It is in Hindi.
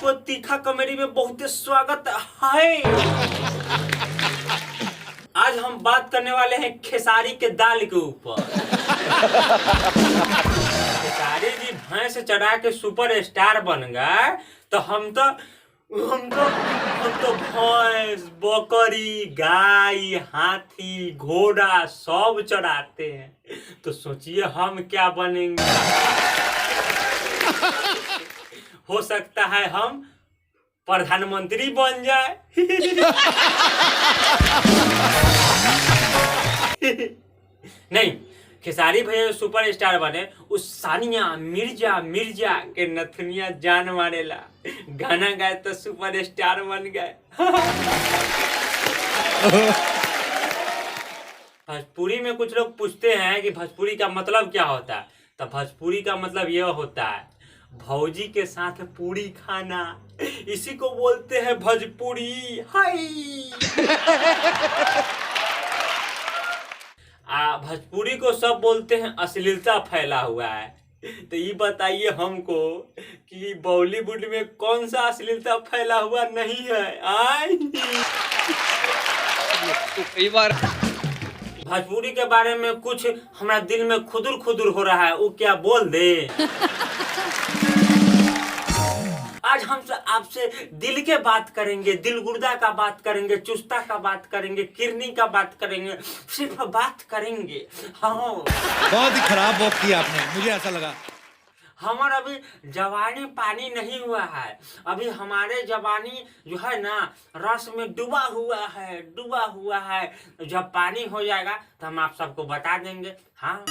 को तीखा कॉमेडी में बहुत स्वागत है। आज हम बात करने वाले हैं खेसारी के दाल के ऊपर। खेसारी जी भैंस चढ़ा के सुपर स्टार बन गए तो हम तो भैंस, बकरी, गाय, हाथी, घोड़ा सब चढ़ाते हैं। तो सोचिए हम क्या बनेंगे। हो सकता है हम प्रधानमंत्री बन जाए। नहीं, खेसारी भैया सुपर स्टार बने, उस सानिया मिर्जा के नथुनिया जान मारेला गाना गाए तो सुपर स्टार बन गए। भोजपुरी में कुछ लोग पूछते हैं कि भोजपुरी का मतलब क्या होता है, तो भोजपुरी का मतलब यह होता है भौजी के साथ पूरी खाना, इसी को बोलते हैं भोजपुरी। हाय भोजपुरी को सब बोलते हैं अश्लीलता फैला हुआ है। तो ये बताइए हमको कि बॉलीवुड में कौन सा अश्लीलता फैला हुआ नहीं है। कई बार भोजपुरी के बारे में कुछ हमारा दिल में खुदुर हो रहा है, वो क्या बोल दे। आज हम आपसे दिल के बात करेंगे, दिल गुर्दा का बात करेंगे, चुस्ता का बात करेंगे, किरनी का बात करेंगे, सिर्फ बात करेंगे। हाँ, बहुत ही खराब वक्त किया आपने, मुझे ऐसा लगा। हमारा अभी जवानी पानी नहीं हुआ है, अभी हमारे जवानी जो है ना रस में डूबा हुआ है। जब पानी हो जाएगा तो हम आप सबको बता देंगे। हाँ।